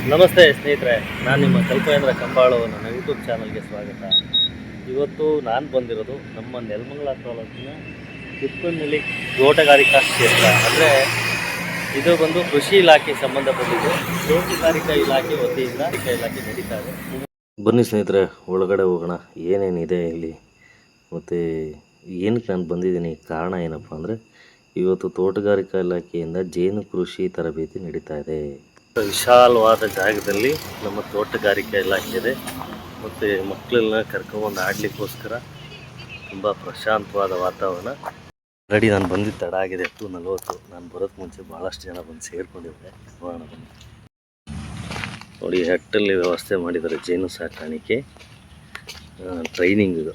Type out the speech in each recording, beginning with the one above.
ನಮಸ್ತೆ ಸ್ನೇಹಿತರೆ, ನಾನು ನಿಮ್ಮ ಕಲ್ಪೇಂದ್ರ ಕಂಬಾಳು. ನನ್ನ ಯೂಟ್ಯೂಬ್ ಚಾನಲ್ಗೆ ಸ್ವಾಗತ. ಇವತ್ತು ನಾನು ಬಂದಿರೋದು ನಮ್ಮ ನೆಲಮಂಗಲ ತಾಲೂಕಿನ ತಿಪ್ಪನಹಳ್ಳಿ ತೋಟಗಾರಿಕಾ ಕ್ಷೇತ್ರ. ಅಂದರೆ ಇದು ಬಂದು ಕೃಷಿ ಇಲಾಖೆ ಸಂಬಂಧಪಟ್ಟಿದ್ದು. ತೋಟಗಾರಿಕಾ ಇಲಾಖೆ ವತಿಯಿಂದ ಇಲಾಖೆ ನಡೀತಾ ಇದೆ. ಬನ್ನಿ ಸ್ನೇಹಿತರೆ, ಒಳಗಡೆ ಹೋಗೋಣ. ಏನೇನಿದೆ ಇಲ್ಲಿ ಮತ್ತು ಏನಕ್ಕೆ ನಾನು ಬಂದಿದ್ದೀನಿ, ಕಾರಣ ಏನಪ್ಪ ಅಂದರೆ ಇವತ್ತು ತೋಟಗಾರಿಕಾ ಇಲಾಖೆಯಿಂದ ಜೇನು ಕೃಷಿ ತರಬೇತಿ ನಡೀತಾ ಇದೆ. ವಿಶಾಲವಾದ ಜಾಗದಲ್ಲಿ ನಮ್ಮ ತೋಟಗಾರಿಕೆ ಇಲಾಖೆ ಇದೆ ಮತ್ತು ಮಕ್ಕಳೆಲ್ಲ ಕರ್ಕೊಂಬಂದು ಆಡಲಿಕ್ಕೋಸ್ಕರ ತುಂಬ ಪ್ರಶಾಂತವಾದ ವಾತಾವರಣ. ರೆಡಿ ನಾನು ಬಂದಿದ್ದು ತಡ ಆಗಿದೆ, 10:40. ನಾನು ಬರೋಕ್ಕೆ ಮುಂಚೆ ಭಾಳಷ್ಟು ಜನ ಬಂದು ಸೇರಿಕೊಂಡಿದ್ದೆ. ನೋಡೋಣ ಬನ್ನಿ. ನೋಡಿ, ಹಟ್ಟಲ್ಲಿ ವ್ಯವಸ್ಥೆ ಮಾಡಿದ್ದಾರೆ ಜೇನು ಸಾಕಾಣಿಕೆ ಟ್ರೈನಿಂಗ್. ಇದು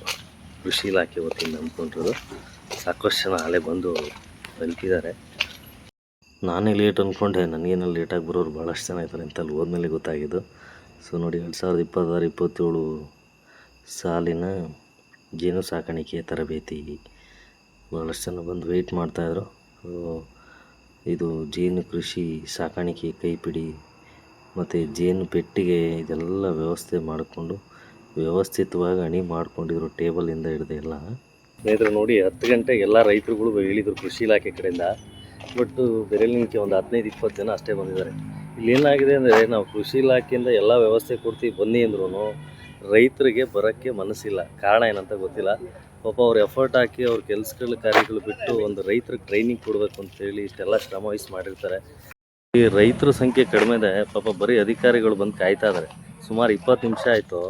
ಕೃಷಿ ಇಲಾಖೆ ವತಿಯಿಂದ ಅಂದ್ಕೊಂಡಿರೋದು. ಸಾಕಷ್ಟು ಜನ ಹಳೆ ಬಂದು ತಲುಪಿದ್ದಾರೆ. ನಾನೇ ಲೇಟ್ ಅಂದ್ಕೊಂಡೆ, ನನಗೇನು ಲೇಟಾಗಿ ಬರೋರು ಭಾಳಷ್ಟು ಜನ ಇದ್ದಾರೆ ಅಂತ ಅಲ್ಲಿ ಹೋದ್ಮೇಲೆ ಗೊತ್ತಾಗಿದ್ದು. ಸೊ ನೋಡಿ, 2026-27 ಸಾಲಿನ ಜೇನು ಸಾಕಾಣಿಕೆ ತರಬೇತಿ ಭಾಳಷ್ಟು ಜನ ಬಂದು ವೆಯ್ಟ್ ಮಾಡ್ತಾಯಿದ್ರು. ಇದು ಜೇನು ಕೃಷಿ ಸಾಕಾಣಿಕೆ ಕೈಪಿಡಿ ಮತ್ತು ಜೇನು ಪೆಟ್ಟಿಗೆ ಇದೆಲ್ಲ ವ್ಯವಸ್ಥೆ ಮಾಡಿಕೊಂಡು ವ್ಯವಸ್ಥಿತವಾಗಿ ಅಣಿ ಮಾಡ್ಕೊಂಡಿದ್ರು, ಟೇಬಲಿಂದ ಹಿಡಿದು ಎಲ್ಲ. ಸ್ನೇಹಿತರು ನೋಡಿ, 10 ಗಂಟೆಗೆ ಎಲ್ಲ ರೈತರುಗಳು ಹೇಳಿದರು ಕೃಷಿ ಇಲಾಖೆ ಕಡೆಯಿಂದ. ಬಟ್ ಬೆರಳಿಗೆ ಒಂದು 15-20 ಜನ ಅಷ್ಟೇ ಬಂದಿದ್ದಾರೆ. ಇಲ್ಲಿ ಏನಾಗಿದೆ ಅಂದರೆ, ನಾವು ಕೃಷಿ ಇಲಾಖೆಯಿಂದ ಎಲ್ಲ ವ್ಯವಸ್ಥೆ ಕೊಡ್ತೀವಿ ಬನ್ನಿ ಅಂದ್ರೂ ರೈತರಿಗೆ ಬರೋಕ್ಕೆ ಮನಸ್ಸಿಲ್ಲ. ಕಾರಣ ಏನಂತ ಗೊತ್ತಿಲ್ಲ. ಪಾಪ ಅವ್ರು ಎಫರ್ಟ್ ಹಾಕಿ ಅವ್ರ ಕಾರ್ಯಗಳು ಬಿಟ್ಟು ಒಂದು ರೈತರಿಗೆ ಟ್ರೈನಿಂಗ್ ಕೊಡಬೇಕು ಅಂತೇಳಿ ಇಷ್ಟೆಲ್ಲ ಶ್ರಮ ವಹಿಸಿ ಮಾಡಿರ್ತಾರೆ. ಈ ರೈತರ ಸಂಖ್ಯೆ ಕಡಿಮೆ ಇದೆ. ಪಾಪ ಬರೀ ಅಧಿಕಾರಿಗಳು ಬಂದು ಕಾಯ್ತಾ ಇದ್ದಾರೆ. ಸುಮಾರು 20 ನಿಮಿಷ ಆಯಿತು.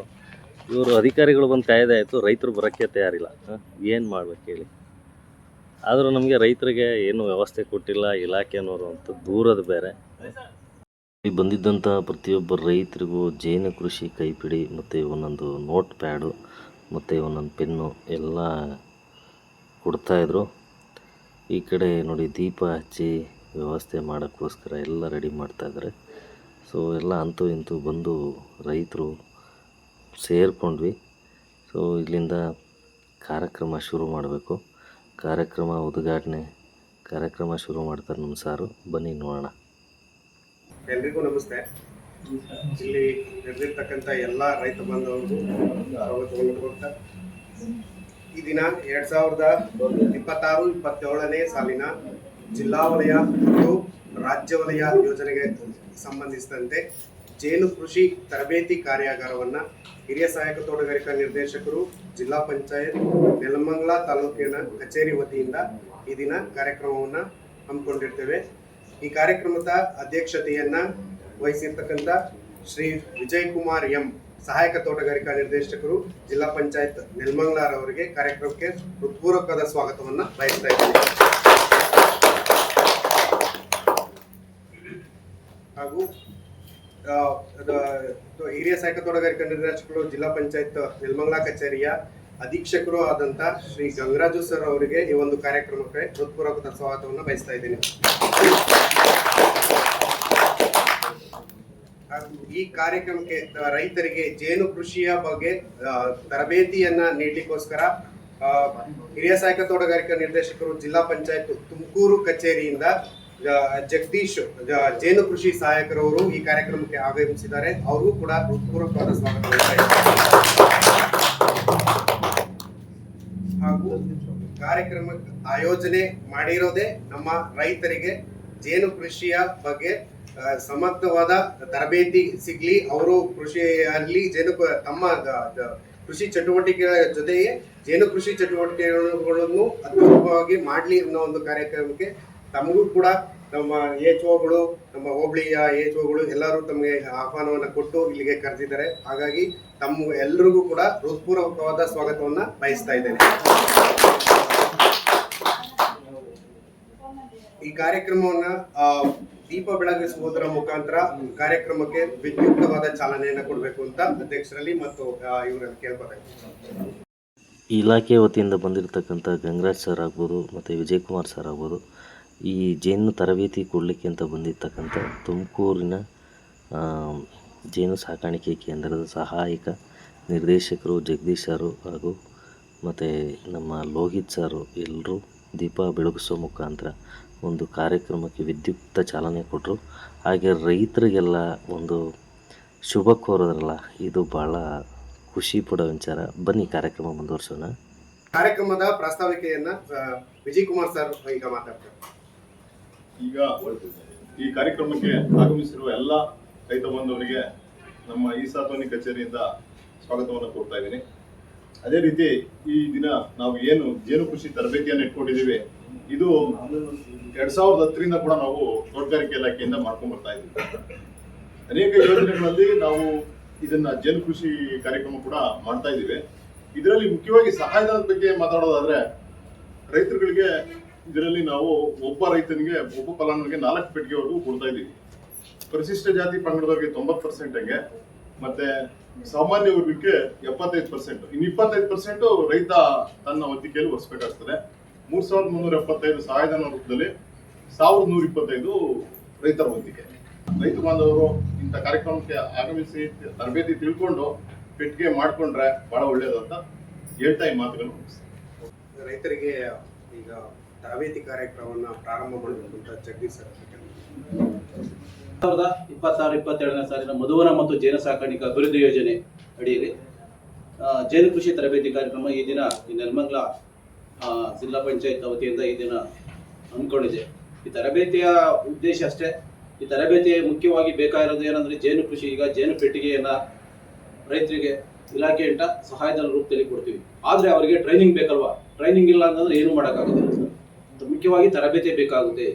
ಇವರು ಅಧಿಕಾರಿಗಳು ಬಂದು ಕಾಯ್ದೆ ಆಯಿತು, ರೈತರು ಬರೋಕ್ಕೆ ತಯಾರಿಲ್ಲ. ಏನು ಮಾಡ್ಬೇಕು ಹೇಳಿ? ಆದರೂ ನಮಗೆ ರೈತರಿಗೆ ಏನು ವ್ಯವಸ್ಥೆ ಕೊಟ್ಟಿಲ್ಲ ಇಲಾಖೆನವರು ಅಂತ ದೂರದ ಬೇರೆ. ಇಲ್ಲಿ ಬಂದಿದ್ದಂಥ ಪ್ರತಿಯೊಬ್ಬ ರೈತರಿಗೂ ಜೇನು ಕೃಷಿ ಕೈಪಿಡಿ ಮತ್ತು ಒಂದೊಂದು ನೋಟ್ ಪ್ಯಾಡು ಮತ್ತು ಒಂದೊಂದು ಪೆನ್ನು ಎಲ್ಲ ಕೊಡ್ತಾಯಿದ್ರು. ಈ ಕಡೆ ನೋಡಿ, ದೀಪ ಹಚ್ಚಿ ವ್ಯವಸ್ಥೆ ಮಾಡೋಕ್ಕೋಸ್ಕರ ಎಲ್ಲ ರೆಡಿ ಮಾಡ್ತಾಯಿದ್ದಾರೆ. ಸೊ ಎಲ್ಲ ಅಂತೂ ಇಂತೂ ಬಂದು ರೈತರು ಸೇರಿಕೊಂಡ್ವಿ. ಸೊ ಇಲ್ಲಿಂದ ಕಾರ್ಯಕ್ರಮ ಶುರು ಮಾಡಬೇಕು. ಉದ್ಘಾಟನೆ ಕಾರ್ಯಕ್ರಮ ಶುರು ಮಾಡ್ತಾರೆ ನಮ್ಮ ಸಾರು. ಬನ್ನಿ ನೋಡೋಣ. ಎಲ್ರಿಗೂ ನಮಸ್ತೆ. ಇಲ್ಲಿ ನಡೆದಿರ್ತಕ್ಕಂಥ ಎಲ್ಲ ರೈತ ಬಾಂಧವರಿಗೂ ಸ್ವಾಗತ. ಈ ದಿನ 2026-27ನೇ ಸಾಲಿನ ಜಿಲ್ಲಾ ವಲಯ ಮತ್ತು ರಾಜ್ಯ ವಲಯ ಯೋಜನೆಗೆ ಸಂಬಂಧಿಸಿದಂತೆ ಜೇನು ಕೃಷಿ ತರಬೇತಿ ಕಾರ್ಯಾಗಾರವನ್ನು ಹಿರಿಯ ಸಹಾಯಕ ತೋಟಗಾರಿಕಾ ನಿರ್ದೇಶಕರು ಜಿಲ್ಲಾ ಪಂಚಾಯತ್ ನೆಲಮಂಗಲ ತಾಲೂಕಿನ ಕಚೇರಿ ವತಿಯಿಂದ ಈ ದಿನ ಕಾರ್ಯಕ್ರಮವನ್ನು ಹಮ್ಮಿಕೊಂಡಿರ್ತೇವೆ. ಈ ಕಾರ್ಯಕ್ರಮದ ಅಧ್ಯಕ್ಷತೆಯನ್ನು ವಹಿಸಿರ್ತಕ್ಕಂಥ ಶ್ರೀ ವಿಜಯಕುಮಾರ್ ಎಂ, ಸಹಾಯಕ ತೋಟಗಾರಿಕಾ ನಿರ್ದೇಶಕರು ಜಿಲ್ಲಾ ಪಂಚಾಯತ್ ನೆಲಮಂಗಲರವರಿಗೆ ಕಾರ್ಯಕ್ರಮಕ್ಕೆ ಹೃತ್ಪೂರ್ವಕವಾದ ಸ್ವಾಗತವನ್ನು ಬಯಸ್ತಾ ಇದ್ದೇನೆ. ಹಾಗೂ ಹಿರಿಯ ಸಹಾಯಕ ತೋಟಗಾರಿಕಾ ನಿರ್ದೇಶಕರು ಜಿಲ್ಲಾ ಪಂಚಾಯತ್ ನೆಲಮಂಗಲ ಕಚೇರಿಯ ಅಧೀಕ್ಷಕರು ಆದಂಥ ಶ್ರೀ ಗಂಗರಾಜು ಸರ್ ಅವರಿಗೆ ಈ ಒಂದು ಕಾರ್ಯಕ್ರಮಕ್ಕೆ ಹೃತ್ಪೂರ್ವಕ ಸ್ವಾಗತವನ್ನು ಬಯಸ್ತಾ ಇದ್ದೀನಿ. ಈ ಕಾರ್ಯಕ್ರಮಕ್ಕೆ ರೈತರಿಗೆ ಜೇನು ಕೃಷಿಯ ಬಗ್ಗೆ ತರಬೇತಿಯನ್ನ ನೀಡಲಿಕ್ಕೋಸ್ಕರ ಹಿರಿಯ ಸಹಾಯಕ ತೋಟಗಾರಿಕಾ ನಿರ್ದೇಶಕರು ಜಿಲ್ಲಾ ಪಂಚಾಯತ್ ತುಮಕೂರು ಕಚೇರಿಯಿಂದ ಜಗದೀಶ್ ಜೇನು ಕೃಷಿ ಸಹಾಯಕರವರು ಈ ಕಾರ್ಯಕ್ರಮಕ್ಕೆ ಆಗಮಿಸಿದ್ದಾರೆ. ಅವ್ರಿಗೂ ಕೂಡ ಹೃತ್ಪೂರ್ವಕವಾದ ಸ್ವಾಗತ. ಹಾಗೂ ಕಾರ್ಯಕ್ರಮ ಆಯೋಜನೆ ಮಾಡಿರೋದೇ ನಮ್ಮ ರೈತರಿಗೆ ಜೇನು ಕೃಷಿಯ ಬಗ್ಗೆ ಸಮರ್ಥವಾದ ತರಬೇತಿ ಸಿಗ್ಲಿ, ಅವರು ಕೃಷಿಯಲ್ಲಿ ತಮ್ಮ ಕೃಷಿ ಚಟುವಟಿಕೆಗಳ ಜೊತೆಗೆ ಜೇನು ಕೃಷಿ ಚಟುವಟಿಕೆಗಳನ್ನು ಅತ್ಯುತ್ತಮವಾಗಿ ಮಾಡಲಿ ಅನ್ನೋ ಒಂದು ಕಾರ್ಯಕ್ರಮಕ್ಕೆ ತಮಗೂ ಕೂಡ ನಮ್ಮ ಎಚ್ಒಗಳು, ನಮ್ಮ ಹೋಬಳಿಯ ಎಚ್ಒಗಳು ಎಲ್ಲರೂ ತಮಗೆ ಆಹ್ವಾನವನ್ನು ಕೊಟ್ಟು ಇಲ್ಲಿಗೆ ಕರೆದಿದ್ದಾರೆ. ಹಾಗಾಗಿ ತಮ್ಮ ಎಲ್ಲರಿಗೂ ಕೂಡ ಹೃತ್ಪೂರ್ವಕವಾದ ಸ್ವಾಗತವನ್ನು ಬಯಸ್ತಾ ಇದ್ದೇನೆ. ಈ ಕಾರ್ಯಕ್ರಮವನ್ನು ದೀಪ ಬೆಳಗಿಸುವುದರ ಮುಖಾಂತರ ಕಾರ್ಯಕ್ರಮಕ್ಕೆ ವಿದ್ಯುಕ್ತವಾದ ಚಾಲನೆಯನ್ನು ಕೊಡಬೇಕು ಅಂತ ಅಧ್ಯಕ್ಷರಲ್ಲಿ ಮತ್ತು ಇವರಲ್ಲಿ ಕೇಳ್ಕೊತಾ ಇದ್ದೀನಿ. ಇಲಾಖೆ ವತಿಯಿಂದ ಬಂದಿರತಕ್ಕಂಥ ಗಂಗರಾಜ್ ಸರ್ ಆಗ್ಬೋದು ಮತ್ತು ವಿಜಯಕುಮಾರ್ ಸರ್ ಆಗ್ಬೋದು, ಈ ಜೇನು ತರಬೇತಿ ಕೊಡಲಿಕ್ಕೆ ಅಂತ ಬಂದಿರ್ತಕ್ಕಂಥ ತುಮಕೂರಿನ ಜೇನು ಸಾಕಾಣಿಕೆ ಕೇಂದ್ರದ ಸಹಾಯಕ ನಿರ್ದೇಶಕರು ಜಗದೀಶ್ ಸರು ಹಾಗೂ ಮತ್ತು ನಮ್ಮ ಲೋಹಿತ್ ಸರು ಎಲ್ಲರೂ ದೀಪ ಬೆಳಗಿಸೋ ಮುಖಾಂತರ ಒಂದು ಕಾರ್ಯಕ್ರಮಕ್ಕೆ ವಿದ್ಯುಕ್ತ ಚಾಲನೆ ಕೊಟ್ಟರು. ಹಾಗೆ ರೈತರಿಗೆಲ್ಲ ಒಂದು ಶುಭ ಕೋರಿದ್ರಲ್ಲ, ಇದು ಭಾಳ ಖುಷಿ ಪಡೋ ವಿಚಾರ. ಬನ್ನಿ ಕಾರ್ಯಕ್ರಮ ಮುಂದುವರ್ಸೋಣ. ಕಾರ್ಯಕ್ರಮದ ಪ್ರಾಸ್ತಾವಿಕೆಯನ್ನ ವಿಜಯ್ ಕುಮಾರ್ ಸರ್ ಈಗ ಮಾತಾಡ್ತಾರೆ. ಈಗ ಈ ಕಾರ್ಯಕ್ರಮಕ್ಕೆ ಆಗಮಿಸಿರುವ ಎಲ್ಲ ರೈತ ಬಂಧುವರಿಗೆ ನಮ್ಮ ಈ ಸಾತ್ವನಿ ಕಚೇರಿಯಿಂದ ಸ್ವಾಗತವನ್ನು ಕೋರ್ತಾ ಇದ್ದೀನಿ. ಅದೇ ರೀತಿ ಈ ದಿನ ನಾವು ಏನು ಜೇನು ಕೃಷಿ ತರಬೇತಿಯನ್ನು ಇಟ್ಕೊಂಡಿದ್ದೀವಿ, ಇದು 2010ರಿಂದ ಕೂಡ ನಾವು ತೋಟಗಾರಿಕೆ ಇಲಾಖೆಯಿಂದ ಮಾಡ್ಕೊಂಡು ಬರ್ತಾ ಇದ್ದೀವಿ. ಅನೇಕ ಯೋಜನೆಗಳಲ್ಲಿ ನಾವು ಇದನ್ನ ಜೇನು ಕೃಷಿ ಕಾರ್ಯಕ್ರಮ ಕೂಡ ಮಾಡ್ತಾ ಇದ್ದೀವಿ. ಇದರಲ್ಲಿ ಮುಖ್ಯವಾಗಿ ಸಹಾಯಧನದ ಬಗ್ಗೆ ಮಾತಾಡೋದಾದ್ರೆ, ರೈತರುಗಳಿಗೆ ಇದರಲ್ಲಿ ನಾವು ಒಬ್ಬ ರೈತನಿಗೆ, ಒಬ್ಬ ಫಲಾನುಭವಿಗೆ 4 ಪೆಟ್ಟಿಗೆವರೆಗೂ ಕೊಡ್ತಾ ಇದ್ದೀವಿ. ಪರಿಶಿಷ್ಟ ಜಾತಿ ಪಂಗಡದವರಿಗೆ 90% ಮತ್ತೆ ಸಾಮಾನ್ಯ ವರ್ಗಕ್ಕೆ 75%. ಇನ್ನು 25% ರೈತ ತನ್ನ ವಂತಿಕೆಯಲ್ಲಿ ಒರೆಸಬೇಕಾಗ್ತದೆ. 3375 ಸಹಾಯಧನ ರೂಪದಲ್ಲಿ 1125 ರೈತರ ವಂತಿಕೆ. ರೈತ ಬಾಂಧವರು ಇಂಥ ಕಾರ್ಯಕ್ರಮಕ್ಕೆ ಆಗಮಿಸಿ ತರಬೇತಿ ತಿಳ್ಕೊಂಡು ಪೆಟ್ಟಿಗೆ ಮಾಡ್ಕೊಂಡ್ರೆ ಬಹಳ ಒಳ್ಳೇದು ಅಂತ ಹೇಳ್ತಾ ಈ ಮಾತುಗಳು ಮುಗಿಸ್ತಾರೆ. ರೈತರಿಗೆ ಈಗ ತರಬೇತಿ ಕಾರ್ಯಕ್ರಮವನ್ನು ಪ್ರಾರಂಭ ಮಾಡಬೇಕು ಅಂತ ಜಗದೀಶ್ ಸರ್ 2026-27ನೇ ಸಾಲಿನ ಮಧುವನ ಮತ್ತು ಜೇನು ಸಾಕಾಣಿಕಾ ಅಭಿವೃದ್ಧಿ ಯೋಜನೆ ಅಡಿಯಲ್ಲಿ ಜೇನು ಕೃಷಿ ತರಬೇತಿ ಕಾರ್ಯಕ್ರಮ ಈ ದಿನ ಈ ನೆಲಮಂಗಲ ಜಿಲ್ಲಾ ಪಂಚಾಯತ್ ವತಿಯಿಂದ ಈ ದಿನ ಹಮ್ಮಿಕೊಂಡಿದೆ. ಈ ತರಬೇತಿಯ ಉದ್ದೇಶ ಅಷ್ಟೇ. ಈ ತರಬೇತಿ ಮುಖ್ಯವಾಗಿ ಬೇಕಾಗಿರೋದು ಏನಂದ್ರೆ ಜೇನು ಕೃಷಿ. ಈಗ ಜೇನು ಪೆಟ್ಟಿಗೆಯನ್ನ ರೈತರಿಗೆ ಇಲಾಖೆಯಿಂದ ಸಹಾಯಧನ ರೂಪದಲ್ಲಿ ಕೊಡ್ತೀವಿ. ಆದ್ರೆ ಅವರಿಗೆ ಟ್ರೈನಿಂಗ್ ಬೇಕಲ್ವಾ? ಟ್ರೈನಿಂಗ್ ಇಲ್ಲ ಅಂತಂದ್ರೆ ಏನು ಮಾಡೋಕ್ಕಾಗೋದಿಲ್ಲ. ಮುಖ್ಯವಾಗಿ ತರಬೇತಿ ಬೇಕಾಗುತ್ತೆ.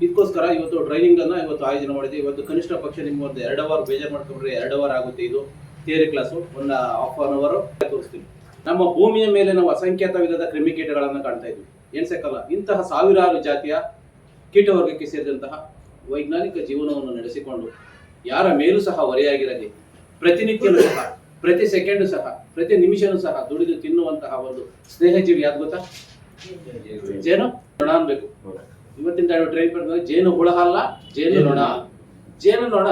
ಇದಕ್ಕೋಸ್ಕರ ಇವತ್ತು ಟ್ರೈನಿಂಗ್ ಅನ್ನ ಇವತ್ತು ಆಯೋಜನೆ ಮಾಡಿದೆ. ಇವತ್ತು ಕನಿಷ್ಠ ಪಕ್ಷ ನಿಮ್ಗೆ ಒಂದು 2 ಅವರ್ ಬೇಜಾರು ಮಾಡ್ಕೊಂಡ್ರೆ 2 ಅವರ್ ಆಗುತ್ತೆ. ಇದು ಥಿಯರಿ ಕ್ಲಾಸು, 1 ಅವರ್ ತೋರಿಸ್ತೀವಿ. ನಮ್ಮ ಭೂಮಿಯ ಮೇಲೆ ನಾವು ಅಸಂಖ್ಯಾತ ವಿಧದ ಕ್ರಿಮಿಕೀಟಗಳನ್ನು ಕಾಣ್ತಾ ಇದ್ವಿ, ಎಣ್ಸಕ್ಕಲ್ಲ. ಇಂತಹ ಸಾವಿರಾರು ಜಾತಿಯ ಕೀಟವರ್ಗಕ್ಕೆ ಸೇರಿದಂತಹ ವೈಜ್ಞಾನಿಕ ಜೀವನವನ್ನು ನಡೆಸಿಕೊಂಡು ಯಾರ ಮೇಲೂ ಸಹ ಹೊರೆಯಾಗಿರಲಿ, ಪ್ರತಿನಿತ್ಯನೂ ಸಹ, ಪ್ರತಿ ಸೆಕೆಂಡು ಸಹ, ಪ್ರತಿ ನಿಮಿಷನೂ ಸಹ ದುಡಿದು ತಿನ್ನುವಂತಹ ಒಂದು ಸ್ನೇಹಜೀವಿ ಯಾವ್ದು ಗೊತ್ತಾ? ಜೇನು ನೊಣ ಅನ್ಬೇಕು. ಇವತ್ತಿನ ಟ್ರೈನ್ ಮಾಡಿದ್ರೆ ಜೇನು ಹುಳ ಅಲ್ಲ, ಜೇನು ನೊಣ. ಜೇನು ನೊಣ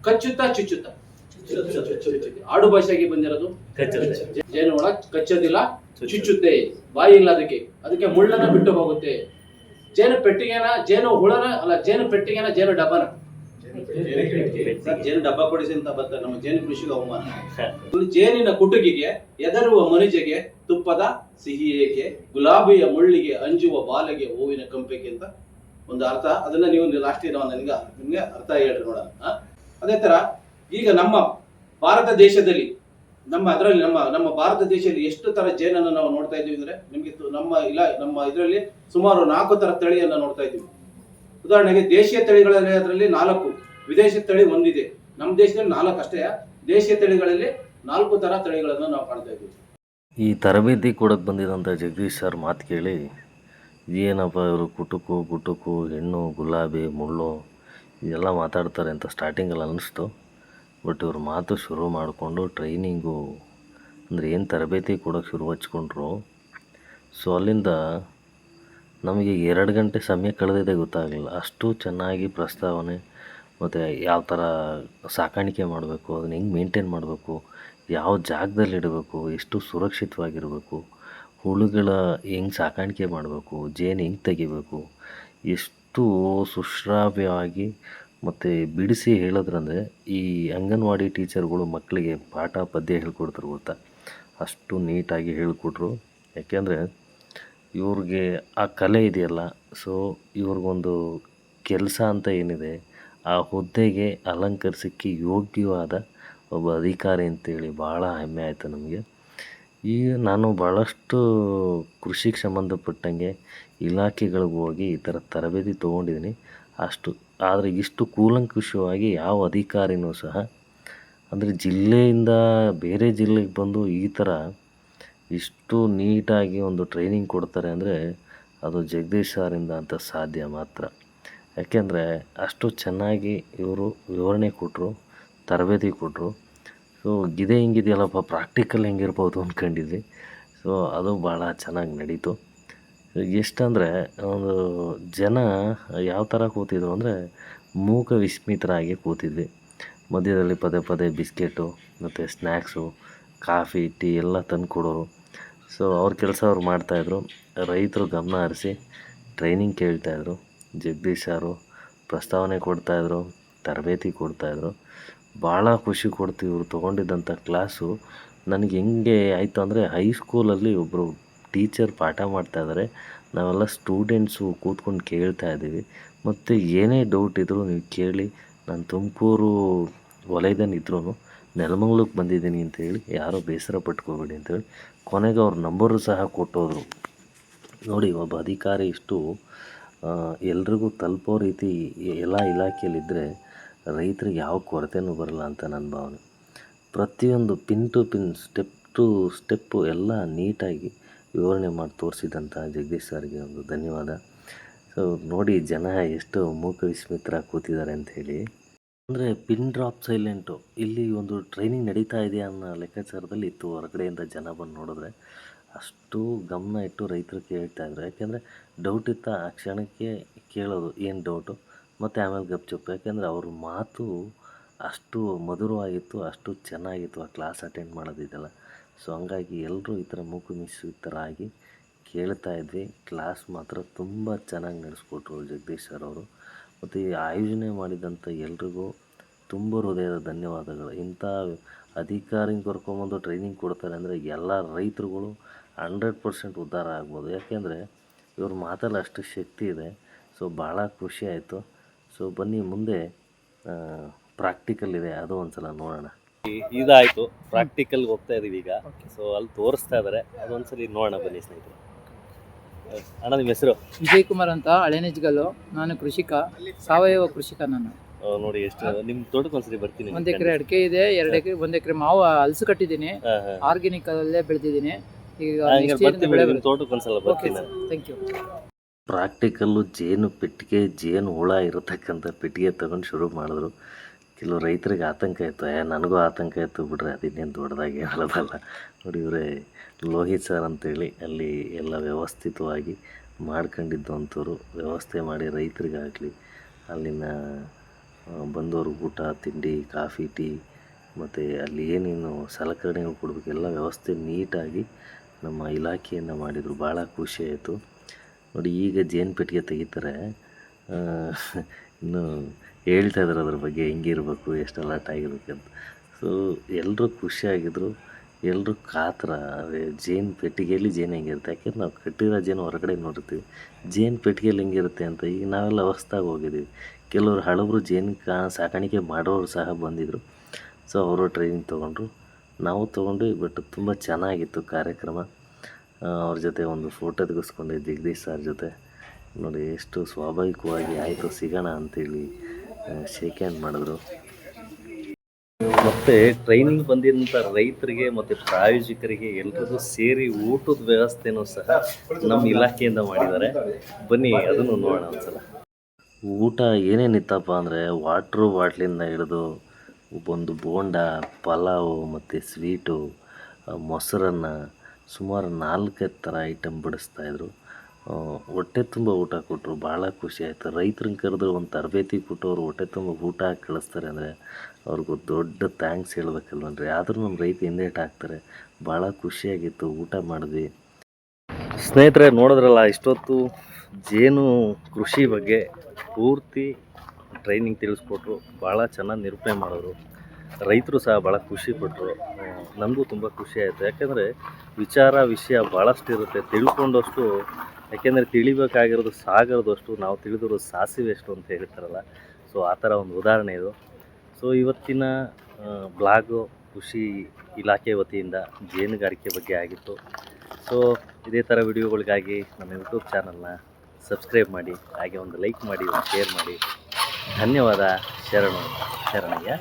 ಕಚ್ಚುತ್ತಾ ಚುಚ್ಚುತ್ತಾ, ಆಡು ಭಾಷೆಗೆ ಬಂದಿರೋದು ಜೇನು ಹುಳ ಕಚ್ಚೋದಿಲ್ಲ, ಚುಚ್ಚುತ್ತೆ. ಬಾಯಿ ಇಲ್ಲ ಅದಕ್ಕೆ ಮುಳ್ಳನ್ನ ಬಿಟ್ಟು ಹೋಗುತ್ತೆ. ಜೇನು ಪೆಟ್ಟಿಗೆನ, ಜೇನು ಹುಳನ ಅಲ್ಲ, ಜೇನು ಪೆಟ್ಟಿಗೆನ, ಜೇನು ಡಬ್ಬನ. ಜೇನು ಡಬ್ಬ ಕೊಡಿಸಿ ಅಂತ ಬರ್ತಾರೆ ನಮ್ಮ ಜೇನು ಕೃಷಿಗೆ ಅವಮಾನ. ಜೇನಿನ ಕುಟುಕಿಗೆ ಎದರುವ ಮನುಜೆಗೆ ತುಪ್ಪದ ಸಿಹಿ ಏಕೆ, ಗುಲಾಬಿಯ ಮುಳ್ಳಿಗೆ ಅಂಜುವ ಬಾಲೆಗೆ ಹೂವಿನ ಕಂಪಿಗೆ ಅಂತ ಒಂದು ಅರ್ಥ. ಅದನ್ನ ನೀವು ಲಾಸ್ಟ್ ನಿಮ್ಗೆ ಅರ್ಥ ಹೇಳ್ರಿ ನೋಡೋಣ. ಅದೇ ತರ ಈಗ ನಮ್ಮ ಭಾರತ ದೇಶದಲ್ಲಿ ನಮ್ಮ ಭಾರತ ದೇಶದಲ್ಲಿ ಎಷ್ಟು ತರ ಜೇನನ್ನು ನಾವು ನೋಡ್ತಾ ಇದೀವಿ ಅಂದ್ರೆ, ನಿಮ್ಗೆ ನಮ್ಮ ಇದರಲ್ಲಿ ಸುಮಾರು 4 ತರ ತಳಿಯನ್ನ ನೋಡ್ತಾ ಇದೀವಿ. ಉದಾಹರಣೆಗೆ ದೇಶೀಯ ತಳಿಗಳಲ್ಲಿ ಅದರಲ್ಲಿ 4, ವಿದೇಶಿ ತಳಿ 1 ಇದೆ. ನಮ್ಮ ದೇಶದಲ್ಲಿ 4 ಅಷ್ಟೇ. ದೇಶೀಯ ತಳಿಗಳಲ್ಲಿ 4 ತರ ತಳಿಗಳನ್ನು ನಾವು ಕಾಣ್ತಾ ಇದ್ದೀವಿ. ಈ ತರಬೇತಿ ಕೊಡಕ್ಕೆ ಬಂದಿದ್ದಂಥ ಜಗದೀಶ್ ಸರ್ ಮಾತು ಕೇಳಿ, ಏನಪ್ಪ ಇವರು ಗುಟುಕು ಹೆಣ್ಣು ಗುಲಾಬಿ ಮುಳ್ಳು ಇದೆಲ್ಲ ಮಾತಾಡ್ತಾರೆ ಅಂತ ಸ್ಟಾರ್ಟಿಂಗಲ್ಲಿ ಅನ್ನಿಸ್ತು. ಬಟ್ ಇವ್ರ ಮಾತು ಶುರು ಮಾಡಿಕೊಂಡು ಟ್ರೈನಿಂಗು ಅಂದರೆ ಏನು ತರಬೇತಿ ಕೊಡೋಕ್ಕೆ ಶುರು ಹಚ್ಕೊಂಡ್ರು. ಸೊ ಅಲ್ಲಿಂದ ನಮಗೆ 2 ಗಂಟೆ ಸಮಯ ಕಳೆದಿದೆ ಗೊತ್ತಾಗಲಿಲ್ಲ. ಅಷ್ಟು ಚೆನ್ನಾಗಿ ಪ್ರಸ್ತಾವನೆ ಮತ್ತು ಯಾವ ಥರ ಸಾಕಾಣಿಕೆ ಮಾಡಬೇಕು, ಅದನ್ನ ಹೆಂಗೆ ಮೇಂಟೈನ್ ಮಾಡಬೇಕು, ಯಾವ ಜಾಗದಲ್ಲಿ ಇಡಬೇಕು, ಎಷ್ಟು ಸುರಕ್ಷಿತವಾಗಿರಬೇಕು, ಹುಳುಗಳ ಹೆಂಗೆ ಸಾಕಾಣಿಕೆ ಮಾಡಬೇಕು, ಜೇನು ಹೆಂಗೆ ತೆಗಿಬೇಕು, ಎಷ್ಟು ಸುಶ್ರಾವ್ಯವಾಗಿ ಮತ್ತು ಬಿಡಿಸಿ ಹೇಳಿದ್ರಂದರೆ ಈ ಅಂಗನವಾಡಿ ಟೀಚರ್ಗಳು ಮಕ್ಕಳಿಗೆ ಪಾಠ ಪದ್ಯ ಹೇಳ್ಕೊಡ್ತಾರೆ ಗೊತ್ತಾ, ಅಷ್ಟು ನೀಟಾಗಿ ಹೇಳಿಕೊಟ್ರು. ಯಾಕೆಂದರೆ ಇವ್ರಿಗೆ ಆ ಕಲೆ ಇದೆಯಲ್ಲ, ಸೊ ಇವ್ರಿಗೊಂದು ಕೆಲಸ ಅಂತ ಏನಿದೆ, ಆ ಹುದ್ದೆಗೆ ಅಲಂಕರಿಸೋಕ್ಕೆ ಯೋಗ್ಯವಾದ ಒಬ್ಬ ಅಧಿಕಾರಿ ಅಂತೇಳಿ ಭಾಳ ಹೆಮ್ಮೆ ಆಯಿತು ನಮಗೆ. ಈಗ ನಾನು ಭಾಳಷ್ಟು ಕೃಷಿಗೆ ಸಂಬಂಧಪಟ್ಟಂಗೆ ಇಲಾಖೆಗಳಿಗೆ ಹೋಗಿ ಈ ಥರ ತರಬೇತಿ ತೊಗೊಂಡಿದ್ದೀನಿ. ಆದರೆ ಇಷ್ಟು ಕೂಲಂಕುಷವಾಗಿ ಯಾವ ಅಧಿಕಾರಿನೂ ಸಹ, ಅಂದರೆ ಜಿಲ್ಲೆಯಿಂದ ಬೇರೆ ಜಿಲ್ಲೆಗೆ ಬಂದು ಈ ಥರ ಇಷ್ಟು ನೀಟಾಗಿ ಒಂದು ಟ್ರೈನಿಂಗ್ ಕೊಡ್ತಾರೆ ಅಂದರೆ ಅದು ಜಗದೀಶ್ ಸಾರಿಂದ ಅಂತ ಸಾಧ್ಯ ಮಾತ್ರ. ಯಾಕೆಂದರೆ ಅಷ್ಟು ಚೆನ್ನಾಗಿ ಇವರು ವಿವರಣೆ ಕೊಟ್ಟರು, ತರಬೇತಿ ಕೊಟ್ಟರು. ಸೊ ಇದೇ ಹಿಂಗಿದೆಯಲ್ಲಪ್ಪ, ಪ್ರಾಕ್ಟಿಕಲ್ ಹೆಂಗಿರ್ಬೋದು ಅಂದ್ಕೊಂಡಿದ್ವಿ. ಸೊ ಅದು ಭಾಳ ಚೆನ್ನಾಗಿ ನಡೀತು. ಎಷ್ಟಂದರೆ ಒಂದು ಜನ ಯಾವ ಥರ ಕೂತಿದ್ರು ಅಂದರೆ ಮೂಕ ವಿಸ್ಮಿತರಾಗಿ ಕೂತಿದ್ವಿ. ಮಧ್ಯದಲ್ಲಿ ಪದೇ ಬಿಸ್ಕೆಟು ಮತ್ತು ಸ್ನ್ಯಾಕ್ಸು, ಕಾಫಿ, ಟೀ ಎಲ್ಲ ತಂದು ಕೊಡೋರು. ಸೊ ಅವ್ರ ಕೆಲಸ ಅವ್ರು ಮಾಡ್ತಾಯಿದ್ರು. ರೈತರು ಗಮನ ಹರಿಸಿ ಟ್ರೈನಿಂಗ್ ಕೇಳ್ತಾಯಿದ್ರು. ಜಗದೀಶ್ ಸಾರು ಪ್ರಸ್ತಾವನೆ ಕೊಡ್ತಾಯಿದ್ರು, ತರಬೇತಿ ಕೊಡ್ತಾಯಿದ್ರು. ಭಾಳ ಖುಷಿ ಕೊಡ್ತು ಇವರು ತೊಗೊಂಡಿದ್ದಂಥ ಕ್ಲಾಸು. ನನಗೆ ಹೆಂಗೆ ಆಯಿತು ಅಂದರೆ ಹೈಸ್ಕೂಲಲ್ಲಿ ಒಬ್ಬರು ಟೀಚರ್ ಪಾಠ ಮಾಡ್ತಾಯಿದ್ದಾರೆ, ನಾವೆಲ್ಲ ಸ್ಟೂಡೆಂಟ್ಸು ಕೂತ್ಕೊಂಡು ಕೇಳ್ತಾ ಇದ್ದೀವಿ. ಮತ್ತು ಏನೇ ಡೌಟ್ ಇದ್ದರೂ ನೀವು ಕೇಳಿ, ನಾನು ತುಮಕೂರು ವಲಯದಲ್ಲಿದ್ರೂ ನೆಲಮಂಗ್ಲಕ್ಕೆ ಬಂದಿದ್ದೀನಿ ಅಂತೇಳಿ ಯಾರೋ ಬೇಸರ ಪಟ್ಕೋಬೇಡಿ ಅಂತೇಳಿ ಕೊನೆಗೆ ಅವ್ರ ನಂಬರು ಸಹ ಕೊಟ್ಟೋದ್ರು. ನೋಡಿ, ಒಬ್ಬ ಅಧಿಕಾರಿ ಇಷ್ಟು ಎಲ್ರಿಗೂ ತಲುಪೋ ರೀತಿ ಎಲ್ಲ ಇಲಾಖೆಯಲ್ಲಿದ್ದರೆ ರೈತರಿಗೆ ಯಾವ ಕೊರತೆಯೂ ಬರಲ್ಲ ಅಂತ ನನ್ನ ಭಾವನೆ. ಪ್ರತಿಯೊಂದು pin to pin, step to step ಎಲ್ಲ ನೀಟಾಗಿ ವಿವರಣೆ ಮಾಡಿ ತೋರಿಸಿದಂಥ ಜಗದೀಶ್ ಸರ್ಗೆ ಒಂದು ಧನ್ಯವಾದ. ಸೊ ನೋಡಿ, ಜನ ಎಷ್ಟು ಮೂಕ ವಿಸ್ಮಿತರಾಗಿ ಕೂತಿದ್ದಾರೆ ಅಂಥೇಳಿ. ಅಂದರೆ ಪಿನ್ ಡ್ರಾಪ್ ಸೈಲೆಂಟು ಇಲ್ಲಿ ಒಂದು ಟ್ರೈನಿಂಗ್ ನಡೀತಾ ಇದೆ ಅನ್ನೋ ಲೆಕ್ಕಾಚಾರದಲ್ಲಿ ಇತ್ತು. ಹೊರಗಡೆಯಿಂದ ಜನ ಬಂದು ನೋಡಿದ್ರೆ ಅಷ್ಟು ಗಮನ ಇಟ್ಟು ರೈತರು ಕೇಳ್ತಾಯಿದ್ರು. ಯಾಕೆಂದರೆ ಡೌಟ್ ಇತ್ತ ಆ ಕ್ಷಣಕ್ಕೆ ಕೇಳೋದು, ಏನು ಡೌಟು, ಮತ್ತು ಆಮೇಲೆ ಗಪ್ಚುಪ್. ಯಾಕೆಂದರೆ ಅವ್ರ ಮಾತು ಅಷ್ಟು ಮಧುರವಾಗಿತ್ತು, ಅಷ್ಟು ಚೆನ್ನಾಗಿತ್ತು ಆ ಕ್ಲಾಸ್ ಅಟೆಂಡ್ ಮಾಡೋದಿದೆಲ್ಲ. ಸೊ ಹಂಗಾಗಿ ಎಲ್ಲರೂ ಈ ಥರ ಮೂಕುಮಿಸುತ್ತರಾಗಿ ಕೇಳ್ತಾ ಇದ್ವಿ. ಕ್ಲಾಸ್ ಮಾತ್ರ ತುಂಬ ಚೆನ್ನಾಗಿ ನಡೆಸ್ಕೊಟ್ರು ಜಗದೀಶ್ ಸರ್ ಅವರು. ಮತ್ತು ಈ ಆಯೋಜನೆ ಮಾಡಿದಂಥ ಎಲ್ರಿಗೂ ತುಂಬ ಹೃದಯದ ಧನ್ಯವಾದಗಳು. ಇಂಥ ಅಧಿಕಾರಿನ ಕರ್ಕೊಂಬಂದು ಟ್ರೈನಿಂಗ್ ಕೊಡ್ತಾರೆ ಅಂದರೆ ಎಲ್ಲ ರೈತರುಗಳು 100% ಉದ್ಧಾರ ಆಗ್ಬೋದು. ಯಾಕೆಂದರೆ ಇವ್ರ ಮಾತಲ್ಲಿ ಅಷ್ಟು ಶಕ್ತಿ ಇದೆ. ಸೊ ಭಾಳ ಖುಷಿ ಆಯಿತು. ಸೊ ಬನ್ನಿ, ಮುಂದೆ ಪ್ರಾಕ್ಟಿಕಲ್ ಇದೆ, ಅದು ಒಂದು ಸಲ ನೋಡೋಣ. ಇದಾಯಿತು, ಪ್ರಾಕ್ಟಿಕಲ್ಗೆ ಹೋಗ್ತಾ ಇದ್ದೀವಿ ಈಗ. ಸೊ ಅಲ್ಲಿ ತೋರಿಸ್ತಾ ಇದ್ದಾರೆ, ಅದೊಂದ್ಸಲಿ ನೋಡೋಣ ಬನ್ನಿ ಸ್ನೇಹಿತರೆ. ಅಣ್ಣ, ನಿಮ್ಮ ಹೆಸರು? ವಿಜಯ್ ಕುಮಾರ್ ಅಂತ, ಹಳೆನಿಜ್ಗಲ್ಲು. ನಾನು ಕೃಷಿಕ, ಸಾವಯವ ಕೃಷಿಕ ನಾನು. ನೋಡಿ, ಎಷ್ಟು ನಿಮ್ಮ ತೋಟಕ್ಕೆ ಒಂದ್ಸಲಿ ಬರ್ತೀನಿ. 1 ಎಕರೆ ಅಡಿಕೆ ಇದೆ, 2 ಎಕರೆ 1 ಎಕರೆ ಮಾವು ಹಲಸು ಕಟ್ಟಿದ್ದೀನಿ. ಆರ್ಗ್ಯಾನಿಕ್ ಅಲ್ಲೇ ಬೆಳೆದಿದ್ದೀನಿ. ಈಗ ತೋಟಕ್ಕೆ ಒಂದ್ಸಲ ಬರ್ತೀನಿ. Thank you. ಪ್ರಾಕ್ಟಿಕಲ್ಲು ಜೇನು ಪೆಟ್ಟಿಗೆ, ಜೇನು ಹುಳ ಇರತಕ್ಕಂಥ ಪೆಟ್ಟಿಗೆ ತಗೊಂಡು ಶುರು ಮಾಡಿದ್ರು. ಕೆಲವು ರೈತರಿಗೆ ಆತಂಕ ಇತ್ತು, ನನಗೂ ಆತಂಕ ಇತ್ತು ಬಿಡ್ರಿ, ಅದಿನ್ನೇನು ದೊಡ್ಡದಾಗಿ ಹೇಳೋದಲ್ಲ. ನೋಡಿ, ಇವರೇ ಲೋಹಿತ್ ಸರ್ ಅಂತೇಳಿ ಅಲ್ಲಿ ಎಲ್ಲ ವ್ಯವಸ್ಥಿತವಾಗಿ ಮಾಡ್ಕೊಂಡಿದ್ದು ಅಂಥವ್ರು. ವ್ಯವಸ್ಥೆ ಮಾಡಿ ರೈತರಿಗಾಗಲಿ ಅಲ್ಲಿನ ಬಂದವರು ಊಟ ತಿಂಡಿ ಕಾಫಿ ಟೀ ಮತ್ತು ಅಲ್ಲಿ ಏನೇನು ಸಲಕರಣೆಗಳು ಕೊಡಬೇಕು ಎಲ್ಲ ವ್ಯವಸ್ಥೆ ನೀಟಾಗಿ ನಮ್ಮ ಇಲಾಖೆಯನ್ನು ಮಾಡಿದರು. ಭಾಳ ಖುಷಿ ಆಯಿತು. ನೋಡಿ, ಈಗ ಜೇನು ಪೆಟ್ಟಿಗೆ ತೆಗಿತಾರೆ, ಇನ್ನು ಹೇಳ್ತಾ ಇದ್ದಾರೆ ಅದ್ರ ಬಗ್ಗೆ, ಹೆಂಗಿರ್ಬೇಕು, ಎಷ್ಟು ಅಲರ್ಟ್ ಆಗಿರ್ಬೇಕಂತ. ಸೊ ಎಲ್ಲರೂ ಖುಷಿಯಾಗಿದ್ದರು, ಎಲ್ಲರೂ ಕಾತರ. ಜೇನು ಪೆಟ್ಟಿಗೆಯಲ್ಲಿ ಜೇನು ಹೆಂಗಿರುತ್ತೆ, ಯಾಕೆಂದ್ರೆ ನಾವು ಕಟ್ಟಿರೋ ಜೇನು ಹೊರಗಡೆ ನೋಡಿರ್ತೀವಿ, ಜೇನು ಪೆಟ್ಟಿಗೆಯಲ್ಲಿ ಹೆಂಗಿರುತ್ತೆ ಅಂತ. ಈಗ ನಾವೆಲ್ಲ ಹೊಸ್ದಾಗಿ ಹೋಗಿದ್ದೀವಿ. ಕೆಲವರು ಹಳಬರು ಜೇನು ಸಾಕಾಣಿಕೆ ಮಾಡೋರು ಸಹ ಬಂದಿದ್ದರು. ಸೊ ಅವರು ಟ್ರೈನಿಂಗ್ ತೊಗೊಂಡ್ರು, ನಾವು ತೊಗೊಂಡ್ವಿ. ಬಟ್ ತುಂಬ ಚೆನ್ನಾಗಿತ್ತು ಕಾರ್ಯಕ್ರಮ. ಅವ್ರ ಜೊತೆ ಒಂದು ಫೋಟೋ ತೆಗೆಸ್ಕೊಂಡೆ ಜಗದೀಶ್ ಸರ್ ಜೊತೆ. ನೋಡಿ, ಎಷ್ಟು ಸ್ವಾಭಾವಿಕವಾಗಿ ಆಯಿತು ಸಿಗೋಣ ಅಂತೇಳಿ ಶೇಕ್ ಹ್ಯಾಂಡ್ ಮಾಡಿದ್ರು. ಮತ್ತು ಟ್ರೈನಿಂಗ್ ಬಂದಿದ್ದಂಥ ರೈತರಿಗೆ ಮತ್ತು ಪ್ರಾಯೋಜಕರಿಗೆ ಎಲ್ರಿಗೂ ಸೇರಿ ಊಟದ ವ್ಯವಸ್ಥೆನೂ ಸಹ ನಮ್ಮ ಇಲಾಖೆಯಿಂದ ಮಾಡಿದ್ದಾರೆ. ಬನ್ನಿ, ಅದನ್ನು ನೋಡೋಣ ಒಂದ್ಸಲ. ಊಟ ಏನೇನಿತ್ತಪ್ಪ ಅಂದರೆ ವಾಟ್ರು ಬಾಟ್ಲಿಂದ ಹಿಡಿದು ಒಂದು ಬೋಂಡ, ಪಲಾವು ಮತ್ತು ಸ್ವೀಟು, ಮೊಸರನ್ನ, ಸುಮಾರು 4 ಥರ ಐಟಮ್ ಬಡಿಸ್ತಾಯಿದ್ರು. ಹೊಟ್ಟೆ ತುಂಬ ಊಟ ಕೊಟ್ಟರು. ಭಾಳ ಖುಷಿ ಆಯಿತು. ರೈತರನ್ನ ಕರೆದು ಒಂದು ತರಬೇತಿ ಕೊಟ್ಟು ಅವ್ರು ಹೊಟ್ಟೆ ತುಂಬ ಊಟ ಹಾಕಿ ಕಳಿಸ್ತಾರೆ ಅಂದರೆ ಅವ್ರಿಗೂ ದೊಡ್ಡ ಥ್ಯಾಂಕ್ಸ್ ಹೇಳ್ಬೇಕಲ್ವನ್ರಿ. ಆದರೂ ನಮ್ಮ ರೈತ ಹಿಂದೇಟು ಹಾಕ್ತಾರೆ. ಭಾಳ ಖುಷಿಯಾಗಿತ್ತು. ಊಟ ಮಾಡಿದ್ವಿ. ಸ್ನೇಹಿತರೆ, ನೋಡಿದ್ರಲ್ಲ, ಇಷ್ಟೊತ್ತು ಜೇನು ಕೃಷಿ ಬಗ್ಗೆ ಪೂರ್ತಿ ಟ್ರೈನಿಂಗ್ ತಿಳಿಸ್ಕೊಟ್ರು. ಭಾಳ ಚೆನ್ನಾಗಿ ನಿರೂಪಣೆ ಮಾಡೋರು. ರೈತರು ಸಹ ಭಾಳ ಖುಷಿಪಟ್ಟರು. ನನಗೂ ತುಂಬ ಖುಷಿ ಆಯಿತು. ಯಾಕೆಂದರೆ ವಿಷಯ ಭಾಳಷ್ಟು ಇರುತ್ತೆ. ತಿಳ್ಕೊಂಡಷ್ಟು, ಯಾಕೆಂದರೆ ತಿಳಿಬೇಕಾಗಿರೋದು ಸಾಗರದಷ್ಟು, ನಾವು ತಿಳಿದಿರೋದು ಸಾಸಿವೆ ಎಷ್ಟು ಅಂತ ಹೇಳ್ತಾರಲ್ಲ. ಸೊ ಆ ಥರ ಒಂದು ಉದಾಹರಣೆ ಇದು. ಸೊ ಇವತ್ತಿನ ಬ್ಲಾಗು ಕೃಷಿ ಇಲಾಖೆ ವತಿಯಿಂದ ಜೇನುಗಾರಿಕೆ ಬಗ್ಗೆ ಆಗಿತ್ತು. ಸೊ ಇದೇ ಥರ ವಿಡಿಯೋಗಳಿಗಾಗಿ ನಮ್ಮ ಯೂಟ್ಯೂಬ್ ಚಾನಲ್ನ ಸಬ್ಸ್ಕ್ರೈಬ್ ಮಾಡಿ, ಹಾಗೆ ಒಂದು ಲೈಕ್ ಮಾಡಿ, ಒಂದು ಶೇರ್ ಮಾಡಿ. ಧನ್ಯವಾದ. ಶರಣಯ್ಯ.